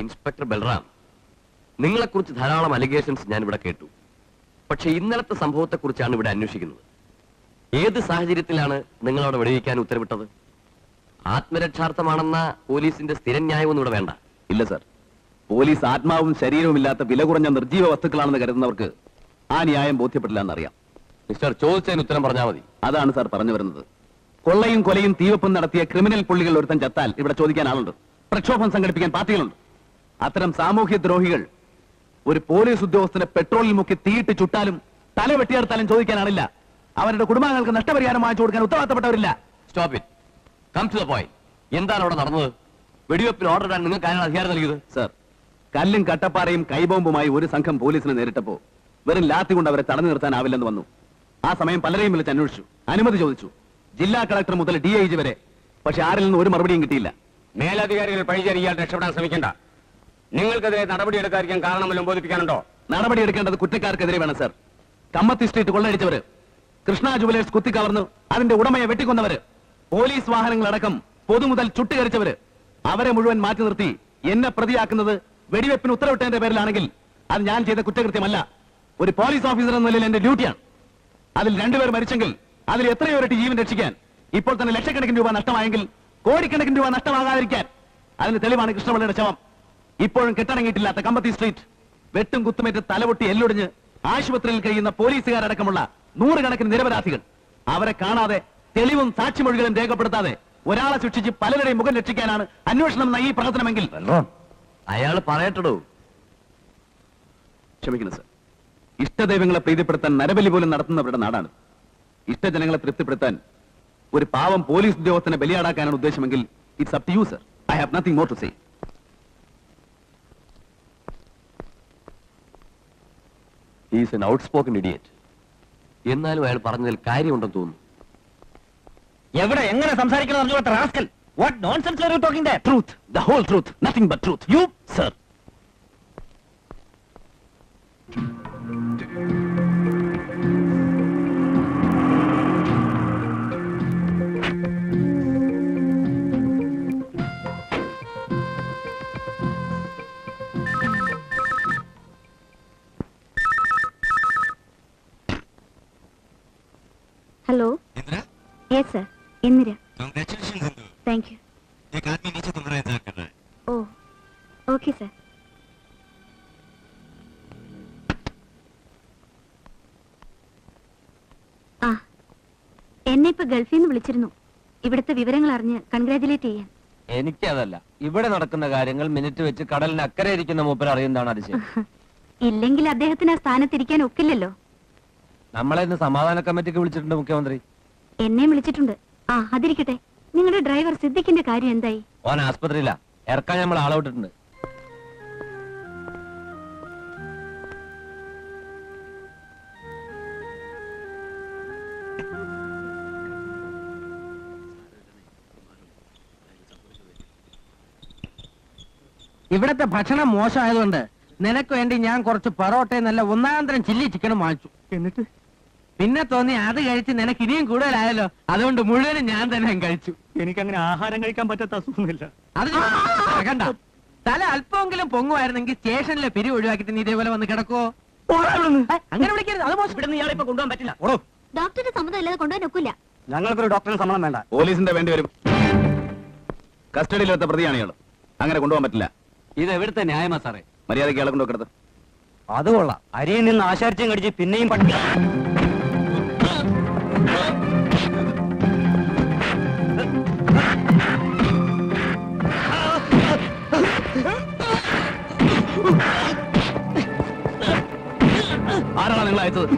Inspector Balram, നിങ്ങളെക്കുറിച്ച് ധാരാളം allegations ഞാൻ ഇവിടെ കേട്ടു. പക്ഷെ ഇന്നലത്തെ സംഭവത്തെക്കുറിച്ചാണ് ഇവിടെ അന്വേഷിക്കുന്നത്. ഏത് സാഹചര്യത്തിലാണ് നിങ്ങളവിടെ വെടിവെക്കാൻ ഉത്തരവിട്ടത്? ആത്മരക്ഷാർത്ഥമാണെന്ന പോലീസിന്റെ സ്ഥിരം ന്യായമൊന്നും ഇവിടെ വേണ്ട. ഇല്ല സർ, പോലീസ് ആത്മാവും ശരീരവും ഇല്ലാത്ത വില കുറഞ്ഞ നിർജീവ വസ്തുക്കളാണെന്ന് കരുതുന്നവർക്ക് ആ ന്യായം ബോധ്യപ്പെട്ടില്ല എന്നറിയാം. മിസ്റ്റർ, ചോദിച്ചതിന് ഉത്തരം പറഞ്ഞാൽ മതി. അതാണ് സാർ പറഞ്ഞു വരുന്നത്. കൊള്ളയും കൊലയും തീവപ്പും നടത്തിയ ക്രിമിനൽ പുള്ളികൾ ഒരുത്തൻ ചത്താൽ ഇവിടെ ചോദിക്കാൻ ആളുണ്ട്, പ്രക്ഷോഭം സംഘടിപ്പിക്കാൻ പാർട്ടികളുണ്ട്. അത്തരം സാമൂഹ്യ ദ്രോഹികൾ ഒരു പോലീസ് ഉദ്യോഗസ്ഥനെ പെട്രോളിൽ മുക്കി തീയിട്ട് ചുട്ടാലും തല വെട്ടിയെടുത്താലും ചോദിക്കാനാണില്ല. അവരുടെ കുടുംബാംഗങ്ങൾക്ക് നഷ്ടപരിഹാരം വാങ്ങിച്ചു കൊടുക്കാൻ ഉത്തരവാദിത്തപ്പെട്ടവരില്ല. Stop it, come to the point. എന്താണ് അവിടെ നടന്നത്? വെടിവെപ്പിന് ഓർഡർ ഇടാൻ നിങ്ങൾക്ക് ആരാണ് അധികാരം നൽകിയത്? സർ, കല്ലും കട്ടപ്പാറയും കൈബോംബുമായി ഒരു സംഘം പോലീസിനെ നേരിട്ടപ്പോ വെറും ലാത്തി കൊണ്ട് അവരെ തടഞ്ഞു നിർത്താനാവില്ലെന്ന് വന്നു. ആ സമയം പലരെയും വിളിച്ച് അന്വേഷിച്ചു, അനുമതി ചോദിച്ചു, ജില്ലാ കളക്ടർ മുതൽ DIG വരെ. പക്ഷെ ആരിൽ നിന്ന് ഒരു മറുപടിയും കിട്ടിയില്ല. മേലധികാരികൾ പഴിചാരി ഇയാൾ രക്ഷപ്പെടാൻ ശ്രമിക്കണ്ട. നിങ്ങൾക്കെതിരെ നടപടിയെടുക്കാതിരിക്കാൻ കാരണമല്ലോ ബോധിപ്പിക്കാനുണ്ടോ? നടപടിയെടുക്കേണ്ടത് കുറ്റക്കാർക്കെതിരെ വേണം sir. Kammathi street കൊള്ളയടിച്ചവര്, Krishna jewellers കുത്തിക്കവർന്ന് അതിന്റെ ഉടമയെ വെട്ടിക്കൊന്നവര്, പോലീസ് വാഹനങ്ങളടക്കം പൊതുമുതൽ ചുട്ടുകരിച്ചവര്, അവരെ മുഴുവൻ മാറ്റി നിർത്തി എന്നെ പ്രതിയാക്കുന്നത് വെടിവെപ്പിന് ഉത്തരവിട്ടതിന്റെ പേരിലാണെങ്കിൽ അത് ഞാൻ ചെയ്ത കുറ്റകൃത്യമല്ല, ഒരു പോലീസ് ഓഫീസർ എന്ന നിലയിൽ എന്റെ ഡ്യൂട്ടിയാണ്. അതിൽ രണ്ടുപേർ മരിച്ചെങ്കിൽ അതിൽ എത്രയോ ഇരട്ടി ജീവൻ രക്ഷിക്കാൻ, ഇപ്പോൾ തന്നെ ലക്ഷക്കണക്കിന് രൂപ നഷ്ടമായെങ്കിൽ കോടിക്കണക്കിന് രൂപ നഷ്ടമാകാതിരിക്കാൻ അതിന് തെളിവാണ് കൃഷ്ണപിള്ളയുടെ ശവം. ഇപ്പോഴും കെട്ടടങ്ങിയിട്ടില്ലാത്ത കമ്പത്തി സ്ട്രീറ്റ് വെട്ടും കുത്തുമേറ്റ് തലപൊട്ടി എല്ലൊടിഞ്ഞ് ആശുപത്രിയിൽ കഴിയുന്ന പോലീസുകാരടക്കമുള്ള നൂറുകണക്കിന് നിരപരാധികൾ. അവരെ കാണാതെ തെളിവും സാക്ഷിമൊഴികളും രേഖപ്പെടുത്താതെ ഒരാളെ ശിക്ഷിച്ച് പലരുടെയും മുഖം രക്ഷിക്കാനാണ് അന്വേഷണം എന്ന ഈ പ്രവർത്തനമെങ്കിൽ അയാൾ പറയട്ടോ. ക്ഷമിക്കണം സർ, ഇഷ്ടദൈവങ്ങളെ പ്രീതിപ്പെടുത്താൻ നരബലി പോലും നടത്തുന്നവരുടെ നാടാണ്. ഇഷ്ടജനങ്ങളെ തൃപ്തിപ്പെടുത്താൻ ഒരു പാവം പോലീസ് ഉദ്യോഗസ്ഥനെ ബലിയാടാക്കാനാണ് ഉദ്ദേശമെങ്കിൽ it's up to you sir. I have nothing more to say. He is an outspoken idiot. എന്നാലും അയാൾ പറഞ്ഞതിൽ കാര്യമുണ്ടെന്ന് തോന്നുന്നു. എവിടെ എങ്ങനെ സംസാരിക്കണം? What nonsense are you talking there? Truth, the whole truth, nothing but truth. You, sir. Hello Indira? Yes sir, Indira. Congratulation Indu. Thank you. एक आदमी नीचे तुम्हारा इंतजार कर रहा है. ओह, ओके सर. ആ, എന്നെ ഇപ്പൊ ഗൾഫിൽ നിന്ന് വിളിച്ചിരുന്നു, ഇവിടുത്തെ വിവരങ്ങൾ അറിഞ്ഞ് കൺഗ്രാജുലേറ്റ് ചെയ്യാൻ. എനിക്കതല്ല, ഇവിടെ നടക്കുന്ന കാര്യങ്ങൾ മിനിറ്റ് വെച്ച് കടലിന് അക്കരെ ഇരിക്കുന്ന മൂപ്പർ അറിയുന്നതാണ് അതിശയം. ഇല്ലെങ്കിൽ അദ്ദേഹത്തിന് ആ സ്ഥാനത്തിരിക്കാൻ ഒക്കില്ലല്ലോ. നമ്മളെ ഇന്ന് സമാധാന കമ്മിറ്റിക്ക് വിളിച്ചിട്ടുണ്ട് മുഖ്യമന്ത്രി. എന്നെയും വിളിച്ചിട്ടുണ്ട്. ആ, അതിരിക്കട്ടെ, നിങ്ങളുടെ ഡ്രൈവർ സിദ്ദിഖിന്റെ കാര്യം എന്തായി? ഓൻ ആസ്പത്രിയില്ല, ഇറക്കാൻ നമ്മൾ ആളെ വിട്ടിട്ടുണ്ട്. ഇവിടത്തെ ഭക്ഷണം മോശമായതുകൊണ്ട് നിനക്ക് വേണ്ടി ഞാൻ കുറച്ച് പൊറോട്ടയും നല്ല ഒന്നാന്തരം ചില്ലി ചിക്കനും വാങ്ങിച്ചു. എന്നിട്ട് പിന്നെ തോന്നി അത് കഴിച്ച് നിനക്ക് ഇനിയും കൂടുതലായല്ലോ, അതുകൊണ്ട് മുഴുവനും ഞാൻ തന്നെ കഴിച്ചു. എനിക്കങ്ങനെ ആഹാരം കഴിക്കാൻ പറ്റാത്ത അസുഖമൊന്നുമില്ല. അത് കണ്ട, തല അല്പമെങ്കിലും പൊങ്ങുമായിരുന്നെങ്കിൽ സ്റ്റേഷനിലെ പിരിവ് ഒഴിവാക്കിട്ട് നീ ഇതേപോലെ വന്ന് കിടക്കോ? അങ്ങനെ വിളിക്കരുത്, അത് മോശം. ഇവിടെ ഇയാളെ ഇപ്പൊ കൊണ്ടുപോകാൻ പറ്റില്ല. ഡോക്ടറുടെ സമ്മതം ഇല്ലാതെ കൊണ്ടുപോകാൻ ഒക്കില്ല. ഞങ്ങൾക്കൊരു ഡോക്ടറിന് സമ്മതം വേണ്ട. പോലീസിന്റെ വേണ്ടി വരും. കസ്റ്റഡിയിലെടുത്ത പ്രതിയാണ് ഇയാൾ, അങ്ങനെ കൊണ്ടുപോകാൻ പറ്റില്ല. ഇത് എവിടുത്തെ ന്യായമാ സാറേ? മര്യാദയ്ക്ക് ഇയാളെ കൊണ്ടുവെക്കരുത്. അത് കൊള്ളാം, അരിയിൽ നിന്ന് ആശാരിച്ചും കടിച്ച് പിന്നെയും പഠിക്കാം. ആരാണ് നിങ്ങൾ അയച്ചത്?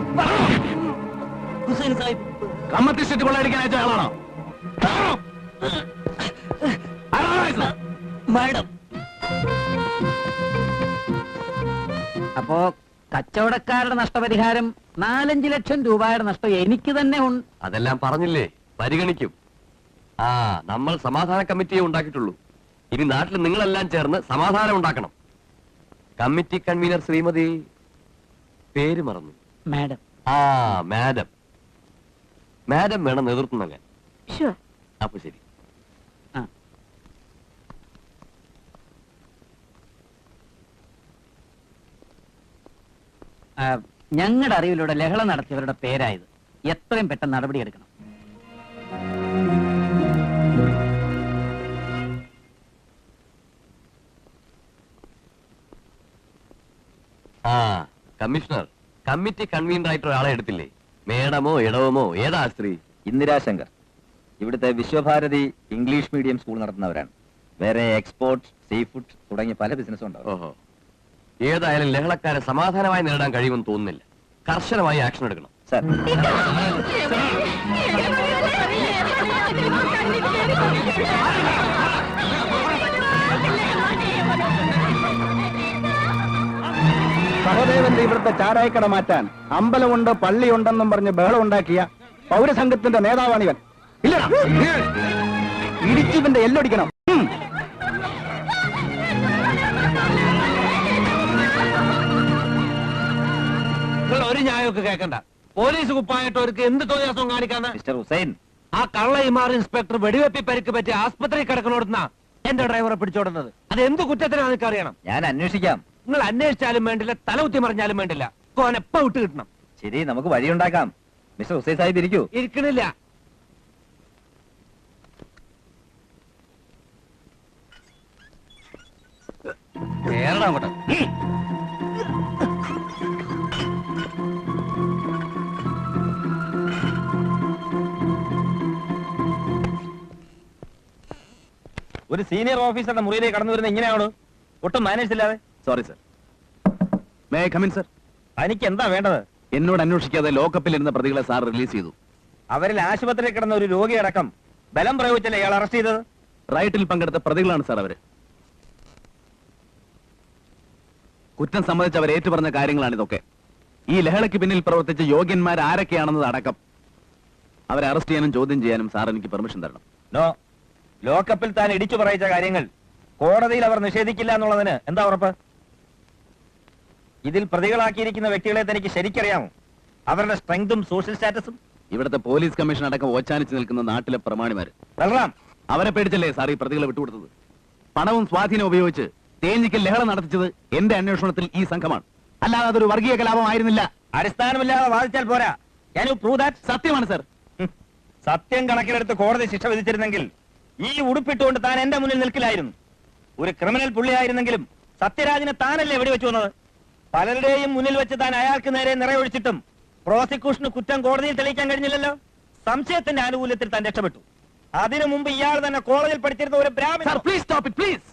ഹുസൈൻ സാഹിബ് കമ്മത്തി സ്ട്രീറ്റ് കൊള്ളയടിക്കാൻ അയച്ച ആളാണോ? ആരാണ് അയച്ചത്? മാഡം. അപ്പോ കച്ചവടക്കാരുടെ നഷ്ടപരിഹാരം 4-5 ലക്ഷം രൂപയുടെ നഷ്ടം എനിക്ക് തന്നെ ഉണ്ട്. അതെല്ലാം പറഞ്ഞില്ലേ, പരിഗണിക്കും. ആ, നമ്മൾ സമാധാന കമ്മിറ്റിയെ ഉണ്ടാക്കിയിട്ടുള്ളൂ. ഇനി നാട്ടിൽ നിങ്ങളെല്ലാം ചേർന്ന് സമാധാനം ഉണ്ടാക്കണം. കമ്മിറ്റി കൺവീനർ ശ്രീമതി, പേര് മറന്നു. മാഡം. ആ, മാഡം. മാഡം വേണം നേതൃത്വം നൽകാൻ. ഷുവർ. അപ്പൊ ശരി. ഞങ്ങളുടെ അറിവിലൂടെ ലഹള നടത്തിയവരുടെ പേരായത്. എത്രയും പെട്ടെന്ന് നടപടിയെടുക്കണം. ആ കമ്മീഷണർ, കമ്മിറ്റി കൺവീനർ ആയിട്ട് ഒരാളെ എടുത്തില്ലേ? മേഡമോ ഇടവമോ ഏതാ സ്ത്രീ? ഇന്ദിരാശങ്കർ. ഇവിടുത്തെ വിശ്വഭാരതി ഇംഗ്ലീഷ് മീഡിയം സ്കൂൾ നടത്തുന്നവരാണ്. വേറെ എക്സ്പോർട്ട്, സീ ഫുഡ് തുടങ്ങിയ പല ബിസിനസ്സും ഉണ്ടാവും. ഓഹോ, ഏതായാലും ലഹളക്കാരെ സമാധാനമായി നേരിടാൻ കഴിയുമെന്ന് തോന്നുന്നില്ല. കർശനമായി ആക്ഷൻ എടുക്കണം. സർ, സഹദേവന്റെ ഇവിടുത്തെ ചാരായക്കട മാറ്റാൻ അമ്പലമുണ്ട് പള്ളിയുണ്ടെന്നും പറഞ്ഞ് ബഹളം ഉണ്ടാക്കിയ പൗരസംഘത്തിന്റെ നേതാവാണിവൻ. ഇല്ലടാ, ഇടിച്ചിവന്റെ എല്ലൊടിക്കണം. ഒരു ന്യായമൊക്കെ കേൾക്കണ്ട. പോലീസ് കുപ്പായിട്ട് അവർക്ക് എന്ത് തോന്നിയാസം കാണിക്കാന്ന്? മിസ്റ്റർ ഹുസൈൻ, ആ കള്ള ഇമാർ ഇൻസ്പെക്ടർ വെടിവെപ്പി പരിക്ക് പറ്റി ആസ്പത്രി കിടക്കണോടുന്ന എന്റെ ഡ്രൈവറെ പിടിച്ചോടുന്നത് അത് എന്ത് കുറ്റത്തിനാണ് എനിക്ക് അറിയണം. ഞാൻ അന്വേഷിക്കാം. നിങ്ങൾ അന്വേഷിച്ചാലും വേണ്ടില്ല, തല കുത്തി മറിഞ്ഞാലും വേണ്ടില്ല, കോനെപ്പ വിട്ട് കിട്ടണം. ശരി, നമുക്ക് വഴിയുണ്ടാക്കാം. മിസ്റ്റർ ഹുസൈൻ സാഹിബ് ഇരിക്കൂ. ഇരിക്കണില്ല. അങ്ങോട്ട്. ഒരു സീനിയർ ഓഫീസറുടെ മുറിയിലേക്ക് കടന്നു വരുന്ന ഇങ്ങനെയാണോ? ഒട്ടും മാനേജ് ഇല്ലാതെ. Sorry sir. May I come in sir? തനിക്ക് എന്താ വേണ്ടത്? എന്നോട് അന്വേഷിക്കാതെ ലോക്കപ്പിൽ ഇരുന്ന പ്രതികളെ സാർ റിലീസ് ചെയ്തു. അവരിൽ ആശുപത്രിയിൽ കിടന്ന ഒരു രോഗിയടക്കം ബലം പ്രയോഗിച്ചല്ലേ ഇയാൾ അറസ്റ്റ് ചെയ്തത്? റൈറ്റിൽ പങ്കെടുത്ത പ്രതികളാണ് സാർ അവര്. കുറ്റം സംബന്ധിച്ച് അവർ ഏറ്റുപറഞ്ഞ കാര്യങ്ങളാണ് ഇതൊക്കെ. ഈ ലഹളയ്ക്ക് പിന്നിൽ പ്രവർത്തിച്ച യോഗ്യന്മാർ ആരൊക്കെയാണെന്നത് അടക്കം അവരെ അറസ്റ്റ് ചെയ്യാനും ചോദ്യം ചെയ്യാനും സാർ എനിക്ക് പെർമിഷൻ തരണം. നോ, ലോക്കപ്പിൽ താൻ ഇടിച്ചു പറയിച്ച കാര്യങ്ങൾ കോടതിയിൽ അവർ നിഷേധിക്കില്ല എന്നുള്ളതിന് എന്താ ഉറപ്പ്? ഇതിൽ പ്രതികളാക്കിയിരിക്കുന്ന വ്യക്തികളെ തനിക്ക് ശരിക്കറിയാമോ? അവരുടെ സ്ട്രെങ്തും സോഷ്യൽ സ്റ്റാറ്റസും? ഇവിടുത്തെ പോലീസ് കമ്മീഷൻ അടക്കം ഓച്ചാനിച്ച് നിൽക്കുന്ന നാട്ടിലെ പ്രമാണിമാര്. ബൽറാം, അവരെ പേടിച്ചല്ലേ സാർ ഈ പ്രതികളെ വിട്ടുകൊടുത്തത്? പണവും സ്വാധീനം ഉപയോഗിച്ച് തേഞ്ഞിക്കൽ ലഹള നടത്തിച്ചത് എന്റെ അന്വേഷണത്തിൽ ഈ സംഘമാണ്, അല്ലാതെ അതൊരു വർഗീയ കലാപമായിരുന്നില്ല. അടിസ്ഥാനമില്ലാതെ വാദിച്ചാൽ പോരാ. Can you prove that? സത്യമാണ് സർ. സത്യം കണക്കിലെടുത്ത് കോടതി ശിക്ഷ വിധിച്ചിരുന്നെങ്കിൽ ഈ ഉടുപ്പിട്ടുകൊണ്ട് താൻ എന്റെ മുന്നിൽ നിൽക്കില്ലായിരുന്നു. ഒരു ക്രിമിനൽ പുള്ളിയായിരുന്നെങ്കിലും സത്യരാജിനെ താനല്ലേ വെടിവെച്ചു വന്നത്? പലരുടെയും മുന്നിൽ വെച്ച് താൻ അയാൾക്ക് നേരെ നിറയൊഴിച്ചിട്ടും പ്രോസിക്യൂഷന് കുറ്റം കോടതിയിൽ തെളിയിക്കാൻ കഴിഞ്ഞില്ലല്ലോ. സംശയത്തിന്റെ ആനുകൂല്യത്തിൽ താൻ രക്ഷപ്പെട്ടു. അതിനു മുമ്പ് ഇയാൾ തന്നെ കോളേജിൽ പഠിച്ചിരുന്ന ഒരു ബ്രാഹ്മണ. Sir please stop it please.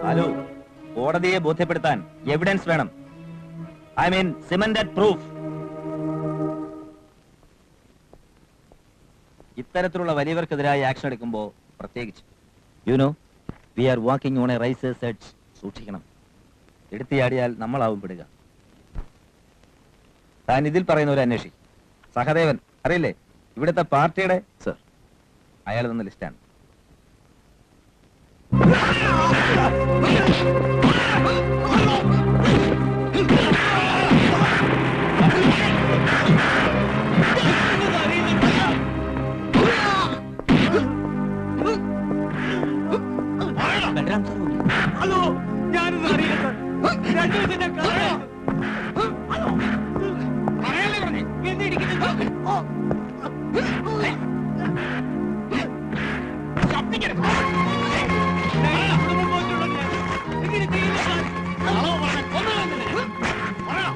Hello, കോടതിയെ ബോധ്യപ്പെടുത്താൻ എവിഡൻസ് വേണം. I mean cemented proof. ഇത്തരത്തിലുള്ള വലിയവർക്കെതിരായി ആക്ഷൻ എടുക്കുമ്പോൾ പ്രത്യേകിച്ച് you know we are walking on A risers edge. സൂക്ഷിക്കണം, എടുത്തിയാടിയാൽ നമ്മളാവും പെടുക. താൻ ഇതിൽ പറയുന്ന ഒരു അന്വേഷി സഹദേവൻ അറിയില്ലേ? ഇവിടുത്തെ പാർട്ടിയുടെ സർ, അയാൾ തന്ന ലിസ്റ്റാണ്. ഹലോ, ഞാനൊന്നും അറിയില്ല സാർ. രണ്ടു ദിവസം ഞാൻ കാണാം. പറയാനല്ലേ പറഞ്ഞേ? എന്ത് ഇടിക്കുന്നു? ശബ്ദിക്കരുത്. കുടുംബം പോയിട്ടുള്ള ഞാൻ ഇങ്ങനെ ചെയ്യുന്ന സാർ. അളവ് പറഞ്ഞാൽ കൊന്നുകളഞ്ഞില്ലേ? പറയാം.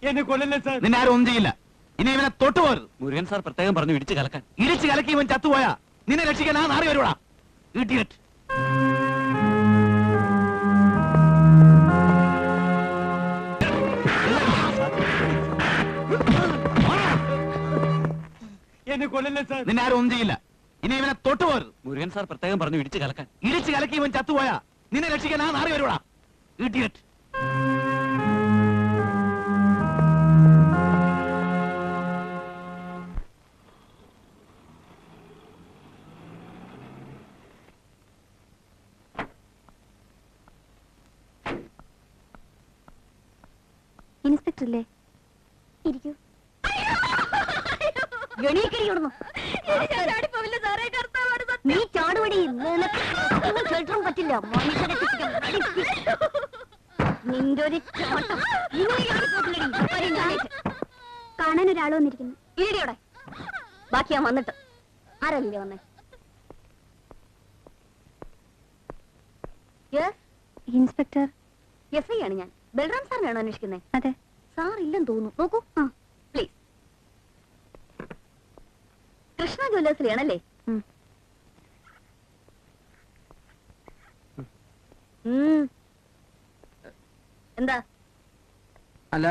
എന്നെ കൊല്ലല്ലേ സാർ. നിന്നെ ആരും ഒന്നും ചെയ്യില്ല. ഇനി ഇവനെ തൊട്ടുപോകരുത്. മുരുകൻ സാർ പ്രത്യേകം പറഞ്ഞു ഇടിച്ചു കലക്കാൻ. ഇടിച്ചു കലക്കി ഇവൻ ചത്തുപോയാ നിന്നെ രക്ഷിക്കാൻ ആ നാറി വരുവാ. ഇഡിയറ്റ്. എന്നെ കൊല്ലല്ലേ സാർ. നിന്നെ ആരും ഒന്നും ചെയ്യില്ല. ഇനി ഇവനെ തൊട്ടുപോകരുത്. മുരുകൻ സാർ പ്രത്യേകം പറഞ്ഞു ഇടിച്ചു കലക്കാൻ. ഇടിച്ചു കലക്കി ഇവൻ ചത്തുപോയാ നിന്നെ രക്ഷിക്കാൻ ആ നാറി വരുവാ. ഇഡിയറ്റ്. ഇൻസ്പെക്ടർ അല്ലേ? ഇരിക്കൂ. എണീക്കടി ഇവിടുന്ന്. നീ ചാടുപടി, ഷെൽട്ടറും പറ്റില്ല. മനുഷ്യരെ ശിക്ഷിക്കാൻ നിന്റെ ഒരു ചാട്ടം. ഇനി കാണാൻ ഒരാൾ വന്നിരിക്കുന്നു. ഇരിയോടെ ബാക്കി ഞാൻ വന്നിട്ട്. ആരല്ലേ വന്നേ? ഇൻസ്പെക്ടർ എസ് ഐ ആണ് ഞാൻ. ബൽറാം സാറിനാണോ അന്വേഷിക്കുന്നത്? അതെ. സാർ ഇല്ലെന്ന് തോന്നുന്നു. നോക്കൂ. പ്ലീസ്. കൃഷ്ണ ജ്വല്ലേഴ്സിലാണല്ലേ? എന്താ? അല്ല,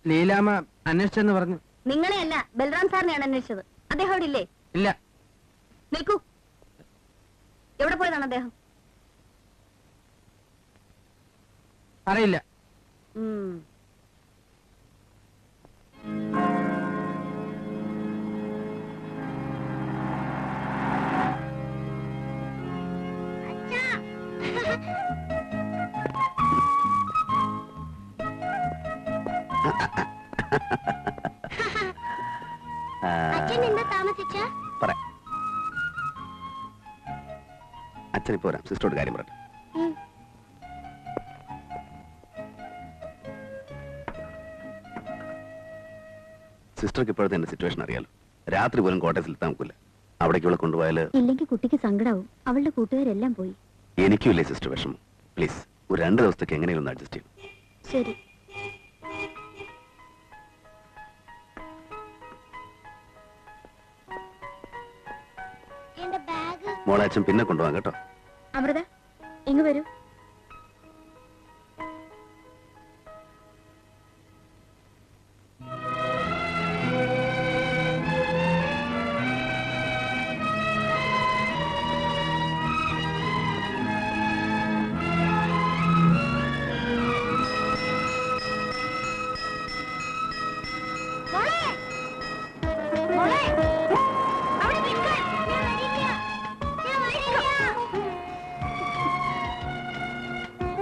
ലീലാമ്മ അന്വേഷിച്ചെന്ന് പറഞ്ഞു. നിങ്ങളെ അല്ല, ബൽറാം സാറിനെയാണ് അന്വേഷിച്ചത്. അദ്ദേഹം അവിടെ ഇല്ലേ? ഇല്ല. നിൽക്കൂ. എവിടെ പോയതാണ് അദ്ദേഹം? അറിയില്ല. അച്ഛനിപ്പോ വരാം. സിസ്റ്ററോട് കാര്യം പറയട്ടെ. സിസ്റ്റർക്ക് ഇപ്പോഴത്തെ എന്റെ സിറ്റുവേഷൻ അറിയാലോ. രാത്രി പോലും കോട്ടയത്തിൽ എത്താൻ നോക്കില്ല. അവിടേക്ക് ഇവളെ കൊണ്ടുപോയാല് ഇല്ലെങ്കിൽ കുട്ടിക്ക് സങ്കടാവും. അവളുടെ കൂട്ടുകാരെല്ലാം പോയി. എനിക്കും ഇല്ലേ സിസ്റ്റർ വിഷമം. പ്ലീസ് ഒരു 2 ദിവസത്തേക്ക് എങ്ങനെയും ഒന്ന് അഡ്ജസ്റ്റ് ചെയ്യും. ശരി. മോളെ അച്ഛൻ പിന്നെ കൊണ്ടുപോകാം കേട്ടോ. അമൃത ഇങ്ങ് വരൂ.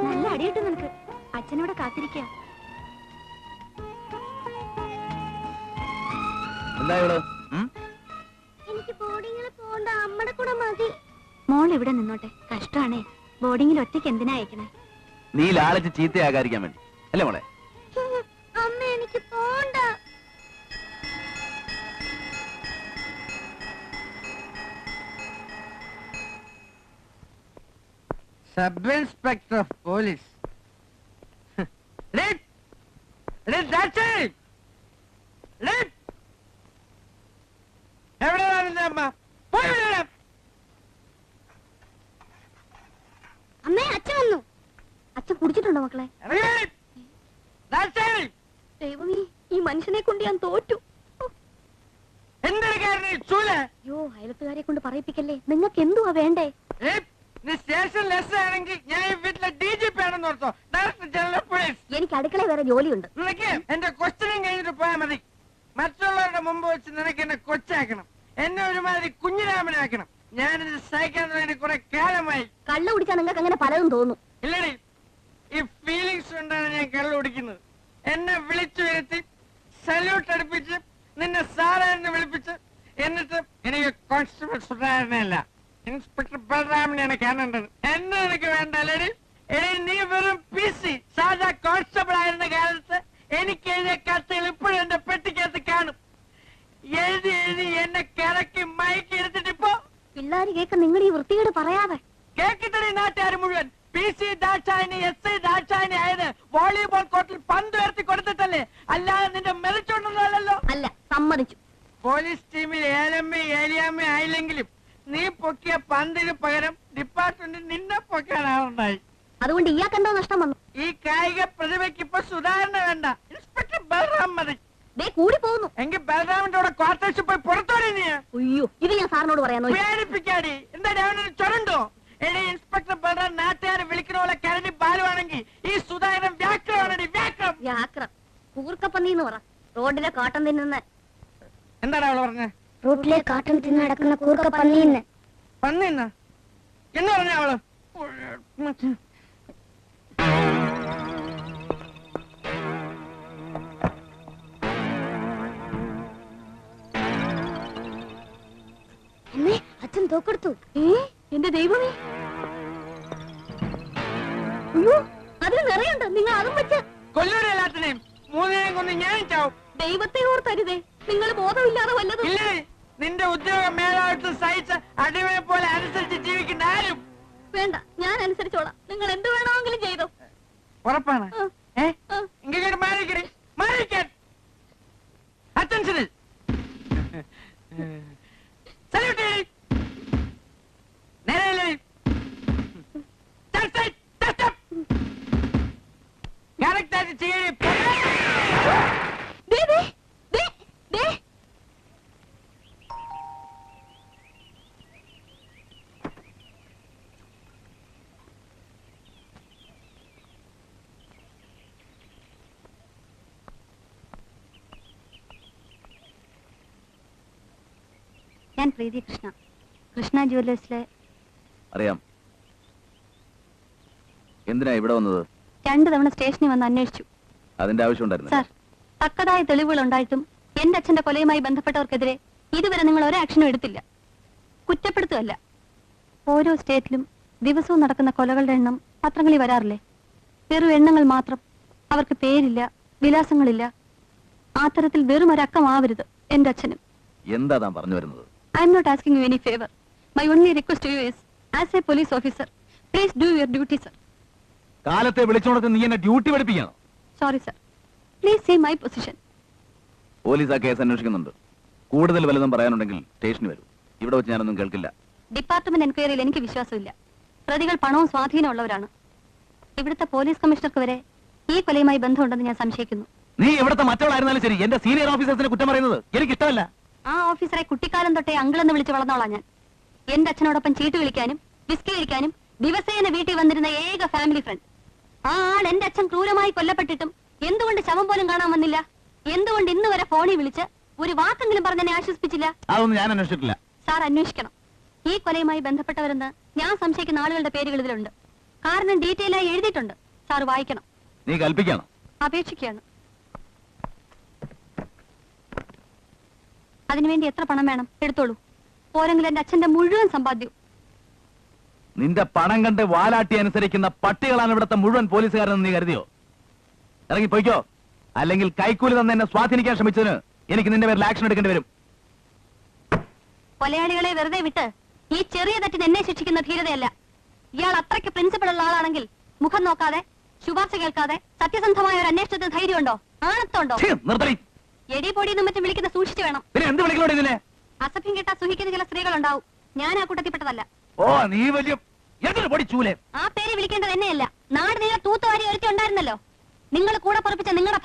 നല്ല അടിയിട്ടു നിനക്ക്. അച്ഛനോടെ കാത്തിരിക്ക. എനിക്ക് ബോർഡിങ്ങിൽ പോകണ്ട, അമ്മയുടെ കൂടെ മതി. മോൾ ഇവിടെ നിന്നോട്ടെ. കഷ്ടാണേ. ബോർഡിങ്ങിൽ ഒറ്റയ്ക്ക് എന്തിനാ അയക്കണേ? നീ ലാളിച്ച് ചീത്തയാകാതിരിക്കാൻ വേണ്ടി അല്ലേ മോളെ? അമ്മ എനിക്ക് പോണ്ട. Sub inspector of police. എവിടെയാണ് അമ്മ? അമ്മേ, അച്ഛൻ വന്നു. അച്ഛൻ കുടിച്ചിട്ടുണ്ടോ മക്കളെ? ദൈവമേ, ഈ മനുഷ്യനെ കൊണ്ട് ഞാൻ തോറ്റു. അയ്യോ, അയലത്തുകാരെ കൊണ്ട് പറയിപ്പിക്കല്ലേ. നിങ്ങൾക്ക് എന്തുവാ വേണ്ടേ? സ്റ്റേഷനിൽ എസ് ആണെങ്കിൽ ഞാൻ ഈ വീട്ടിലെ DGP ആണെന്ന് ortho. Director general of police. എനിക്ക് അടുക്കള വേറെ ജോലിയുണ്ട്. നിനക്ക് എന്റെ ക്വസ്റ്റ്യനും കഴിഞ്ഞിട്ട് പോയാൽ മതി. മറ്റുള്ളവരുടെ മുമ്പ് വെച്ച് നിനക്ക് എന്നെ കൊച്ചാക്കണം. എന്നെ ഒരുമാതിരി കുഞ്ഞിരാമനാക്കണം. ഞാനിത് സഹിക്കാൻ തുടങ്ങി കുറെ കാലമായി. കള്ളു കുടിച്ചാൽ നിങ്ങൾക്ക് അങ്ങനെ പലതും തോന്നും. ഇല്ലടി, ഈ ഫീലിങ്സ് കൊണ്ടാണ് ഞാൻ കള്ളു കുടിക്കുന്നത്. എന്നെ വിളിച്ചു വരുത്തി സല്യൂട്ട് അടുപ്പിച്ച് നിന്നെ സാറാന്ന് വിളിപ്പിച്ച് എന്നിട്ട് എനിക്ക് കോൺസ്റ്റബിൾ സുധാകരനല്ല ഇൻസ്പെക്ടർ ബലറാമിനെയാണ് കാണേണ്ടത്. എന്നെ എനിക്ക് വേണ്ട അല്ലേടി. നീ വെറും PC സാധാ കോൺസ്റ്റബിൾ ആയിരുന്ന കാലത്ത് എനിക്ക് എഴുതിയ കത്തുകൾ ഇപ്പോഴും എന്റെ പെട്ടിക്കകത്ത് കാണും. എഴുതി എഴുതി എന്നെ കിടക്കി മയക്കി എടുത്തിട്ട് ഇപ്പോ പിള്ളേര് കേൾക്ക. നിങ്ങൾ ഈ വൃത്തികേട് പറയാതെ കേക്കിത്തടി നാട്ടുകാർ മുഴുവൻ. PC ദാക്ഷായണി SI ദാക്ഷായണി ആയത് വോളിബോൾ കോർട്ടിൽ പന്ത് ഉയർത്തി കൊടുത്തിട്ടല്ലേ, അല്ലാതെ നിന്റെ മെറിച്ചോണ്ടല്ലോ. അല്ല, സമ്മതിച്ചു. പോലീസ് ടീമിൽ ഏലിയാമ്മ ആയില്ലെങ്കിലും നീ പൊക്കിയ പന്തിന് പകരം ഡിപ്പാർട്ട്മെന്റ് നിന്നെ പൊക്കാനാവുണ്ടായി. അതുകൊണ്ട് ഇയാൾക്കെന്തോ നഷ്ടം വന്നു. ഈ കായിക പ്രതിഭയ്ക്ക് ഇപ്പൊ സുധാരണ വേണ്ട, ഇൻസ്പെക്ടർ ബലറാം മതി. കൂടി പോകുന്നു. എങ്കിൽ ബലറാമിന്റെ കൂടെ ക്വാർട്ടേഴ്സിൽ പോയി പുറത്തോടെ നീ. അയ്യോ, ഇത് ഞാൻ സാറിനോട് പറയാൻ പേടിപ്പിക്കാടി. എന്താ അവനൊരു ചൊരണ്ടോ? എടി ഇൻസ്പെക്ടർ ബലറാം നാട്ടുകാരെ വിളിക്കണ പോലെ കരടി ബാലുവാണെങ്കിൽ ഈ സുധാകരൻ വ്യാക്രമാണടി. വ്യാക്രം കൂർക്കപ്പന്നിന്ന് പറ. റോഡിലെ കാട്ടം തിന്നുന്ന. എന്താണ് അവള് പറഞ്ഞ? റോഡിലെ കാട്ടം തിന്ന് നടക്കുന്ന കൂർക്കപ്പന്നിന്ന്. പന്നിന്ന എന്ന് പറഞ്ഞ അവള്? തോക്കെടുത്തു. എന്റെ ദൈവമേ, അയ്യോ അതിൽ നിറയുണ്ട്. നിങ്ങൾ അതും വെച്ച് കൊല്ലൂരെ എല്ലാത്തിനെയും മൂന്നിനെയും കൊന്ന് ഞാൻ ചാവും. ദൈവത്തെ ഓർത്തരുതേ. നിങ്ങൾ ബോധമില്ലാതെ വല്ലതും. ഇല്ലേ, നിന്റെ ഉദ്യോഗം മേലായിട്ട് സഹിച്ച് അടിമയെ പോലെ അനുസരിച്ച് ജീവിക്കുന്ന ആരും. വേണ്ട, ഞാൻ അനുസരിച്ചോളാം. നിങ്ങൾ എന്ത് വേണമെങ്കിലും ചെയ്തോ. ഉറപ്പാണ്. ആ. ഇങ്ങോട്ട് മാറിക്കണേ, മാറിക്കാൻ. അറ്റൻഷനിൽ സല്യൂട്ട് ചെയ്യ്. നേരെ കറക്റ്റായിട്ട് ചെയ്യേ. ദേ, ദേ, ദേ, ദേ. ഞാൻ പ്രീതി കൃഷ്ണ, കൃഷ്ണ ജുവല്ലേഴ്സിലെ. അറിയാം. എന്തിനാ ഇവിടെ വന്നത്? 2 തവണ സ്റ്റേഷനിൽ വന്ന് അന്വേഷിച്ചു. അതിന്റെ ആവശ്യമുണ്ടായിരുന്നു. സാർ, തക്കതായ തെളിവുകൾ ഉണ്ടായിട്ടും എന്റെ അച്ഛന്റെ കൊലയുമായി ബന്ധപ്പെട്ടവർക്കെതിരെ ഇതുവരെ നിങ്ങൾ ഒരു ആക്ഷനും എടുത്തില്ല. കുറ്റപ്പെടുത്തുകയല്ല. ഓരോ സ്റ്റേറ്റിലും ദിവസവും നടക്കുന്ന കൊലകളുടെ എണ്ണം പത്രങ്ങളിൽ വരാറില്ലേ? വെറും എണ്ണങ്ങൾ മാത്രം. അവർക്ക് പേരില്ല, വിലാസങ്ങളില്ല. ആ തരത്തിൽ വെറും ഒരക്കമാവരുത് എന്റെ അച്ഛനും. എന്താ താൻ പറഞ്ഞു വരുന്നത്? I am not asking you any favor. My only request to you is, as a police officer, please do your duty, sir. കാലത്തെ വിളിച്ചോണത്ത് നീ എന്നെ ഡ്യൂട്ടി പഠിപ്പിക്കണം. Sorry, sir. Please see my position. Police ആ കേസ് അന്വേഷിക്കുന്നുണ്ട്. കൂടുതൽ വല്ലതും പറയാനുണ്ടെങ്കിൽ സ്റ്റേഷനിൽ വരൂ. ഇവിടെ വെച്ച് ഞാനൊന്നും കേൾക്കില്ല. ഡിപ്പാർട്ട്മെന്റ് എൻക്വയറിയിൽ എനിക്ക് വിശ്വാസമില്ല. പ്രതികൾ പണവും സ്വാധീനമുള്ളവരാണ്. ഇവിടുത്തെ പോലീസ് കമ്മീഷണർക്ക് വരെ ഈ കൊലയുമായി ബന്ധമുണ്ടെന്ന് ഞാൻ സംശയിക്കുന്നു. നീ എവിടുത്തെ മറ്റവളായിരുന്നാലും ശരി, എന്റെ സീനിയർ ഓഫീസേഴ്സിനെ കുറ്റം പറയുന്നത് എനിക്ക് ഇഷ്ടമല്ല. ആ ഓഫീസറെ കുട്ടിക്കാലം തൊട്ടേ അങ്കിളെന്ന് വിളിച്ച് വളർന്നോളാം ഞാൻ. എന്റെ അച്ഛനോടൊപ്പം ചീട്ട് കളിക്കാനും വിസ്കി കഴിക്കാനും ദിവസേന വീട്ടിൽ വന്നിരുന്ന ഏക ഫാമിലി ഫ്രണ്ട്. ആ ആൾ എന്റെ അച്ഛൻ ക്രൂരമായി കൊല്ലപ്പെട്ടിട്ടും എന്തുകൊണ്ട് ശവം പോലും കാണാൻ വന്നില്ല? എന്തുകൊണ്ട് ഇന്ന് വരെ ഫോണിൽ വിളിച്ച് ഒരു വാക്കെങ്കിലും പറഞ്ഞെന്നെ ആശ്വസിപ്പിച്ചില്ല? അതൊന്നും ഞാൻ അന്വേഷിച്ചിട്ടില്ല. സാർ അന്വേഷിക്കണം. ഈ കൊലയുമായി ബന്ധപ്പെട്ടവരെന്ന് ഞാൻ സംശയിക്കുന്ന ആളുകളുടെ പേരുകൾ ഇതിലുണ്ട്. കാരണം ഡീറ്റെയിൽ ആയി എഴുതിയിട്ടുണ്ട്. സാർ വായിക്കണം. നീ കൽപ്പിക്കണം. അപേക്ഷിക്കുകയാണ്. അതിനുവേണ്ടി എത്ര പണം വേണം എടുത്തോളൂ. പോരെങ്കിൽ എന്റെ അച്ഛന്റെ മുഴുവൻ സമ്പാദ്യവും. നിന്റെ പണം കണ്ട് വാലാട്ടി അനുസരിക്കുന്ന പട്ടികളാണ് ഇവിടുത്തെ മുഴുവൻ പോലീസുകാരെന്ന് നീ കരുതിയോ? ഇറങ്ങി പോയിക്കോ, അല്ലെങ്കിൽ കൈക്കൂലി തന്നെ എന്നെ സ്വാധീനിക്കാൻ ശ്രമിച്ചതിന് എനിക്ക് നിന്റെ പേരിൽ ആക്ഷൻ എടുക്കേണ്ടി വരും. കൊലയാളികളെ വെറുതെ വിട്ട് ഈ ചെറിയ തെറ്റിന് എന്നെ ശിക്ഷിക്കുന്ന ധീരതയല്ല. ഇയാൾ അത്രയ്ക്ക് പ്രിൻസിപ്പൾ ഉള്ള ആളാണെങ്കിൽ മുഖം നോക്കാതെ ശുപാർശ കേൾക്കാതെ സത്യസന്ധമായ ഒരു അന്വേഷണത്തിന് ധൈര്യമുണ്ടോ? ആണത്തുണ്ടോ? എടി പൊടിയെന്നും മറ്റും വിളിക്കുന്ന സൂക്ഷിച്ചു വേണം. എന്ത് വിളിക്കണോ ഇതിനെ? അസഭ്യം കേട്ടാ സുഹിക്കുന്ന ചില സ്ത്രീകളുണ്ടാവും. ഞാൻ ആ കൂട്ടത്തിൽപ്പെട്ടതല്ല. ഓ, നീ വലിയ പൊടിച്ചൂലേ. ആ പേര് വിളിക്കേണ്ടത് എന്നെയല്ല. നാട് നീളെ തൂത്തുവാരി ഒരുത്തി ഉണ്ടായിരുന്നല്ലോ. നിങ്ങൾ കൂടെ പൊറപ്പിച്ച നിങ്ങളുടെ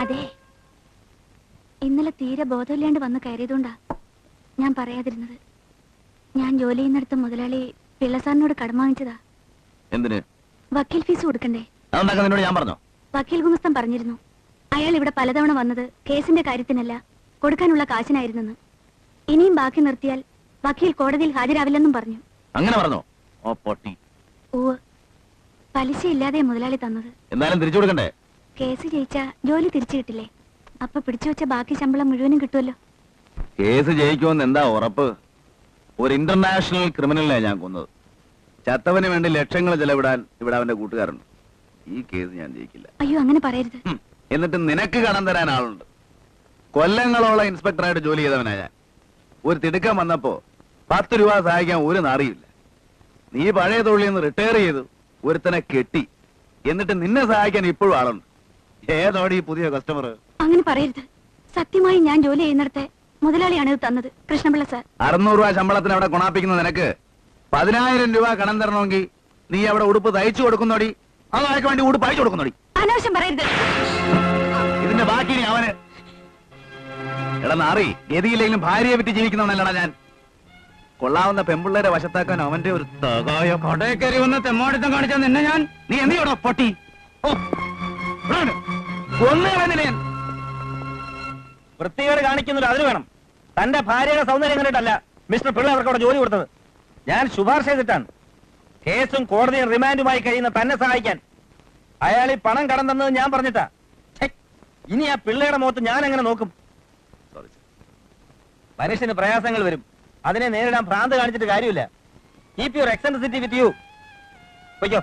അതെ, ഇന്നലെ തീരെ ബോധമില്ലാണ്ട് വന്ന് കയറിയതുകൊണ്ടാ ഞാൻ പറയാതിരുന്നത്. ഞാൻ ജോലി ചെയ്യുന്നിടത്ത് മുതലാളി പിള്ളസാറിനോട് കടം വാങ്ങിച്ചതാ. എന്തിന്? വക്കീൽ ഫീസ് കൊടുക്കണ്ടേ? ഞാൻ പറഞ്ഞോ. വക്കീൽ ഗുമസ്തൻ പറഞ്ഞിരുന്നു അയാൾ ഇവിടെ പലതവണ വന്നത് കേസിന്റെ കാര്യത്തിനല്ല, കൊടുക്കാനുള്ള കാശിനായിരുന്നെന്ന്. ഇനിയും ബാക്കി നിർത്തിയാൽ വക്കീൽ കോടതിയിൽ ഹാജരാവില്ലെന്നും പറഞ്ഞു. അങ്ങനെ പറഞ്ഞോ? ഓ പൊട്ടി. ഓ, പലിശ ഇല്ലാതെ മുതലാളി തന്നത്. എന്നാലും തിരിച്ചു കൊടുക്കണ്ടേ? കേസ് ജയിച്ചാ ജോലി തിരിച്ചു കിട്ടില്ലേ? അപ്പൊ പിടിച്ചു വെച്ച ബാക്കി ശമ്പളം മുഴുവനും കിട്ടുമല്ലോ. കേസ് ജയിക്കുമെന്ന് എന്താ ഉറപ്പ്? ഒരു ഇന്റർനാഷണൽ ക്രിമിനലിനെ ഞാൻ കൊന്നത്. ചത്തവന് വേണ്ടി ലക്ഷങ്ങൾ ചെലവിടാൻ ഇവിടെ അവന്റെ കൂട്ടുകാരുണ്ട്. ഈ കേസ് ഞാൻ ജയിക്കില്ല. അയ്യോ, അങ്ങനെ പറയരുത്. എന്നിട്ട് നിനക്ക് കടം തരാൻ ആളുണ്ട്. കൊല്ലങ്ങളോളം ഇൻസ്പെക്ടറായിട്ട് ജോലി ചെയ്തവനാ ഞാൻ. ഒരു തിടുക്കം വന്നപ്പോ 10 രൂപ സഹായിക്കാൻ ഒരു നാറിയില്ല. നീ പഴയ തൊഴിലിൽ നിന്ന് റിട്ടയർ ചെയ്തു, ഒരുത്തനെ കെട്ടി. എന്നിട്ട് നിന്നെ സഹായിക്കാൻ ഇപ്പോഴും ആളുണ്ട്. ഏതോടെ ഈ പുതിയ കസ്റ്റമർ? അങ്ങനെ പറയരുത്. സത്യമായി ഞാൻ ജോലി ചെയ്യുന്നിടത്തെ മുതലാളിയാണ് ഇത് തന്നത്, കൃഷ്ണപിള്ള സാർ. 600 രൂപ ശമ്പളത്തിന് അവിടെ ഗുണാപ്പിക്കുന്ന നിനക്ക് 10,000 രൂപ കടം തരണമെങ്കിൽ നീ അവിടെ ഉടുപ്പ് തയ്ച്ചു കൊടുക്കുന്നോടി, അത് അയക്ക് വേണ്ടി ഉടുപ്പ് അയച്ചു കൊടുക്കുന്നോടി. അനാവശ്യം പറയരുത്. ഇതിന്റെ ബാക്കി നീ അവന്. എടാ നാറി, ഗതിയില്ലെങ്കിലും ഭാര്യയെ വിറ്റ് ജീവിക്കുന്നവനല്ലടാ ഞാൻ. കൊള്ളാവുന്ന പെമ്പിള്ളേരെ വശത്താക്കാൻ അവന്റെ ഒരു തകായ കൊടയക്കരി വന്ന് തെമ്മാടിത്തം കാണിച്ചാ നിന്നെ ഞാൻ. നീ എന്തിയോടോ പൊട്ടി? ഒന്നുകളെന്നില്ല ഞാൻ. വൃത്തികേട് കാണിക്കുന്നത് അതിന് വേണം. തന്റെ ഭാര്യയുടെ സൗന്ദര്യം കണ്ടിട്ടല്ല മിസ്റ്റർ പിള്ള അവർക്ക് അവിടെ ജോലി കൊടുത്തത്. ഞാൻ ശുപാർശ ചെയ്തിട്ടാണ്. കേസും കോടതിയും റിമാൻഡുമായി കഴിയുന്ന തന്നെ സഹായിക്കാൻ. അയാൾ ഈ പണം കടം തന്നത് ഞാൻ പറഞ്ഞിട്ടാ. ഇനി ആ പിള്ളയുടെ മുഖത്ത് ഞാൻ എങ്ങനെ നോക്കും? മനുഷ്യന് പ്രയാസങ്ങൾ വരും, അതിനെ നേരിടാൻ ഭ്രാന്ത് കാണിച്ചിട്ട് കാര്യമില്ല. Keep your eccentricity with you. പൊയ്ക്കോ.